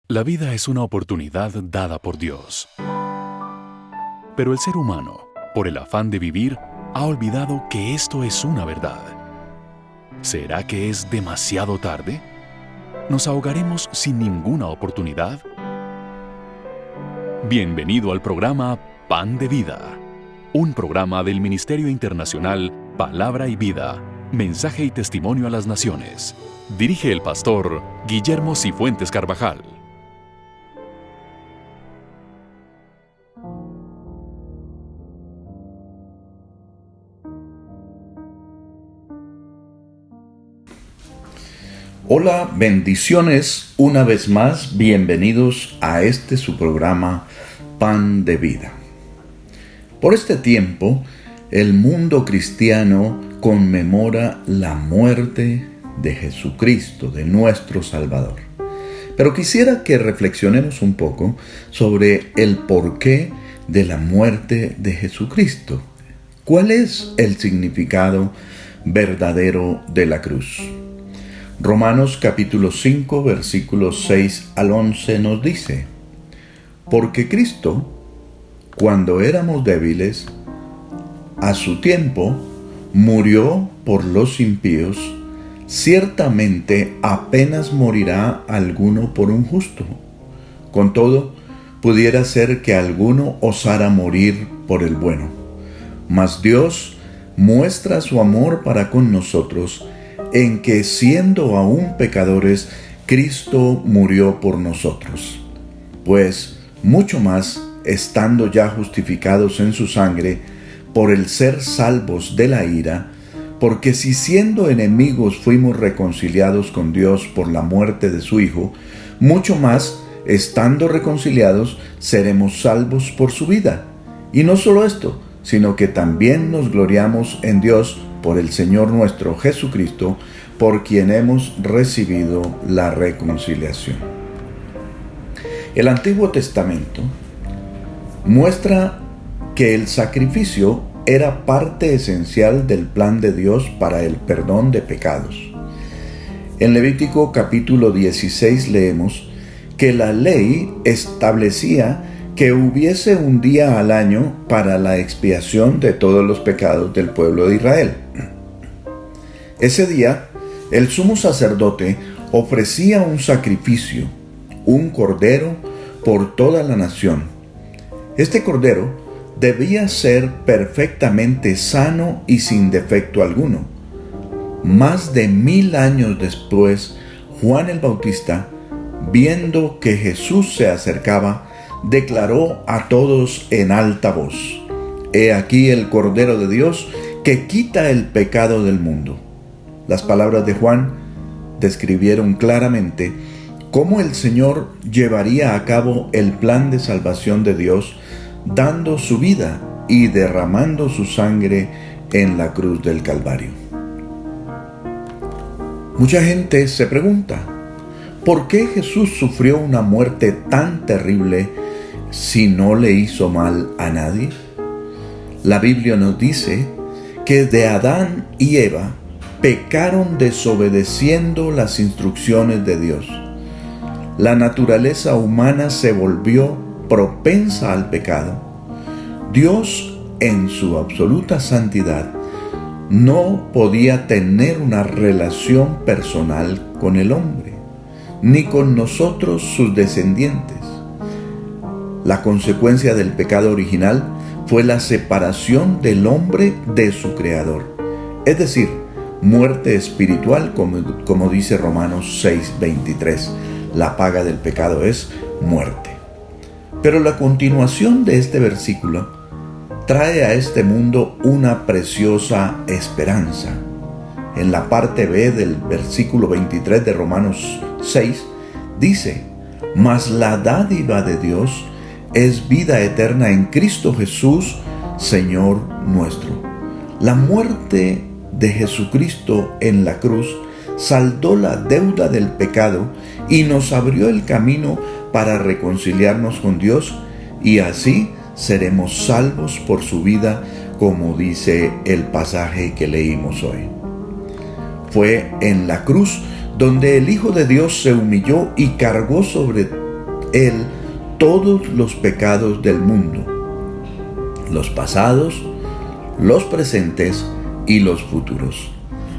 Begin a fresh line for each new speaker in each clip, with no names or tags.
La vida es una oportunidad dada por Dios. Pero el ser humano, por el afán de vivir, ha olvidado que esto es una verdad. ¿Será que es demasiado tarde? ¿Nos ahogaremos sin ninguna oportunidad? Bienvenido al programa Pan de Vida, un programa del Ministerio Internacional Palabra y Vida, Mensaje y Testimonio a las Naciones. Dirige el pastor Guillermo Cifuentes Carvajal.
Hola, bendiciones, una vez más, bienvenidos a su programa Pan de Vida. Por este tiempo, el mundo cristiano conmemora la muerte de Jesucristo, de nuestro Salvador. Pero quisiera que reflexionemos un poco sobre el porqué de la muerte de Jesucristo. ¿Cuál es el significado verdadero de la cruz? Romanos capítulo 5, versículos 6 al 11 nos dice: porque Cristo, cuando éramos débiles, a su tiempo murió por los impíos. Ciertamente apenas morirá alguno por un justo. Con todo, pudiera ser que alguno osara morir por el bueno. Mas Dios muestra su amor para con nosotros, en que siendo aún pecadores, Cristo murió por nosotros. Pues mucho más, estando ya justificados en su sangre, por el ser salvos de la ira, porque si siendo enemigos fuimos reconciliados con Dios por la muerte de su Hijo, mucho más, estando reconciliados, seremos salvos por su vida. Y no solo esto, sino que también nos gloriamos en Dios por el Señor nuestro Jesucristo, por quien hemos recibido la reconciliación. El Antiguo Testamento muestra que el sacrificio era parte esencial del plan de Dios para el perdón de pecados. En Levítico capítulo 16 leemos que la ley establecía que hubiese un día al año para la expiación de todos los pecados del pueblo de Israel. Ese día, el sumo sacerdote ofrecía un sacrificio, un cordero por toda la nación. Este cordero debía ser perfectamente sano y sin defecto alguno. Más de 1000 años después, Juan el Bautista, viendo que Jesús se acercaba, declaró a todos en alta voz: He aquí el Cordero de Dios que quita el pecado del mundo. Las palabras de Juan describieron claramente cómo el Señor llevaría a cabo el plan de salvación de Dios, dando su vida y derramando su sangre en la cruz del Calvario. Mucha gente se pregunta: ¿por qué Jesús sufrió una muerte tan terrible si no le hizo mal a nadie? La Biblia nos dice que de Adán y Eva pecaron desobedeciendo las instrucciones de Dios. La naturaleza humana se volvió propensa al pecado. Dios, en su absoluta santidad, no podía tener una relación personal con el hombre, ni con nosotros sus descendientes. La consecuencia del pecado original fue la separación del hombre de su Creador, es decir, muerte espiritual, como dice Romanos 6:23. La paga del pecado es muerte. Pero la continuación de este versículo trae a este mundo una preciosa esperanza. En la parte B del versículo 23 de Romanos 6 dice: mas la dádiva de Dios es vida eterna en Cristo Jesús, Señor nuestro. La muerte de Jesucristo en la cruz saldó la deuda del pecado y nos abrió el camino para reconciliarnos con Dios, y así seremos salvos por su vida, como dice el pasaje que leímos hoy. Fue en la cruz donde el Hijo de Dios se humilló y cargó sobre Él todos los pecados del mundo, los pasados, los presentes y los futuros.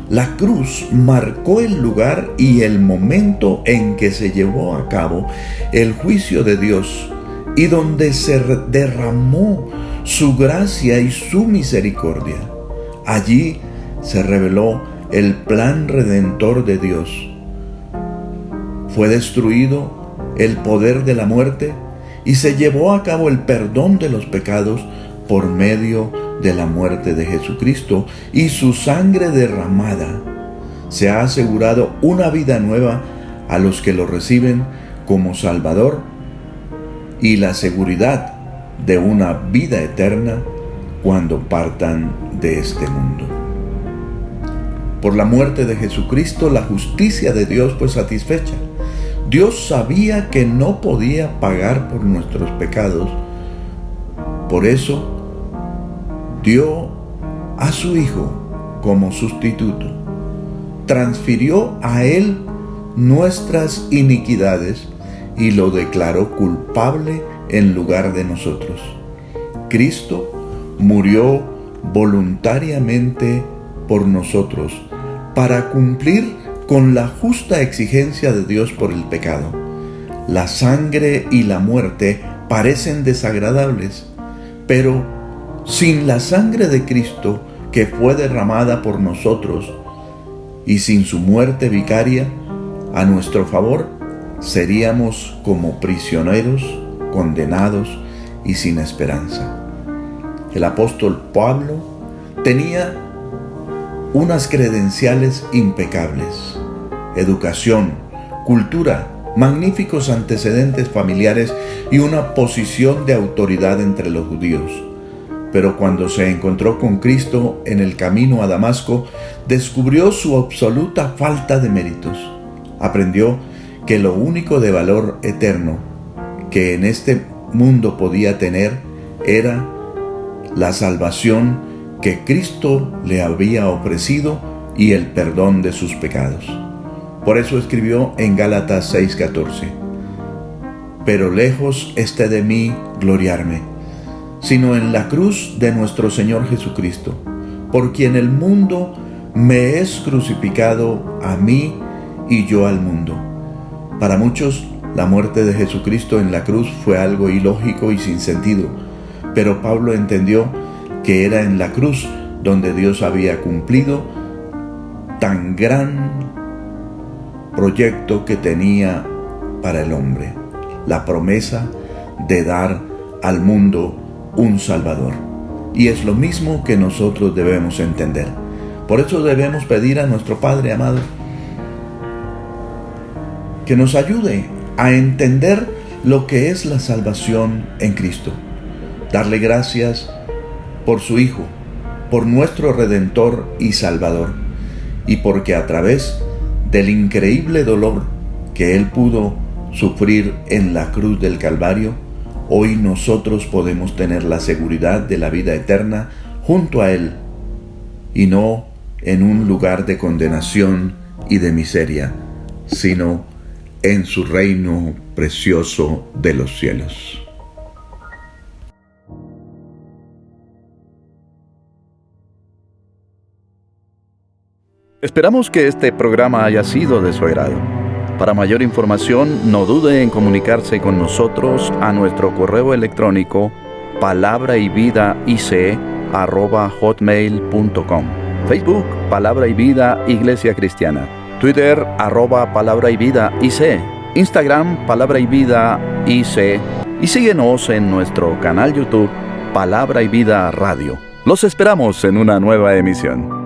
La cruz marcó el lugar y el momento en que se llevó a cabo el juicio de Dios y donde se derramó su gracia y su misericordia. Allí se reveló el plan redentor de Dios. Fue destruido el poder de la muerte y se llevó a cabo el perdón de los pecados por medio de la muerte de Jesucristo y su sangre derramada. Se ha asegurado una vida nueva a los que lo reciben como Salvador y la seguridad de una vida eterna cuando partan de este mundo. Por la muerte de Jesucristo, la justicia de Dios fue satisfecha. Dios sabía que no podía pagar por nuestros pecados. Por eso, dio a su Hijo como sustituto. Transfirió a Él nuestras iniquidades y lo declaró culpable en lugar de nosotros. Cristo murió voluntariamente por nosotros para cumplir con la justa exigencia de Dios por el pecado. La sangre y la muerte parecen desagradables, pero sin la sangre de Cristo que fue derramada por nosotros y sin su muerte vicaria a nuestro favor, seríamos como prisioneros, condenados y sin esperanza. El apóstol Pablo tenía unas credenciales impecables: educación, cultura, magníficos antecedentes familiares y una posición de autoridad entre los judíos. Pero cuando se encontró con Cristo en el camino a Damasco, descubrió su absoluta falta de méritos. Aprendió que lo único de valor eterno que en este mundo podía tener era la salvación que Cristo le había ofrecido y el perdón de sus pecados. Por eso escribió en Gálatas 6:14: pero lejos esté de mí gloriarme, sino en la cruz de nuestro Señor Jesucristo, por quien el mundo me es crucificado a mí y yo al mundo. Para muchos, la muerte de Jesucristo en la cruz fue algo ilógico y sin sentido, pero Pablo entendió que era en la cruz donde Dios había cumplido tan gran proyecto que tenía para el hombre: la promesa de dar al mundo un Salvador. Y es lo mismo que nosotros debemos entender. Por eso debemos pedir a nuestro Padre amado que nos ayude a entender lo que es la salvación en Cristo. Darle gracias por su Hijo, por nuestro Redentor y Salvador, y porque a través del increíble dolor que Él pudo sufrir en la cruz del Calvario, hoy nosotros podemos tener la seguridad de la vida eterna junto a Él, y no en un lugar de condenación y de miseria, sino en su reino precioso de los cielos.
Esperamos que este programa haya sido de su agrado. Para mayor información, no dude en comunicarse con nosotros a nuestro correo electrónico palabrayvidaIC@hotmail.com, Facebook Palabra y Vida Iglesia Cristiana, Twitter @Palabra y Vida IC, Instagram Palabra y Vida IC, y síguenos en nuestro canal YouTube Palabra y Vida Radio. Los esperamos en una nueva emisión.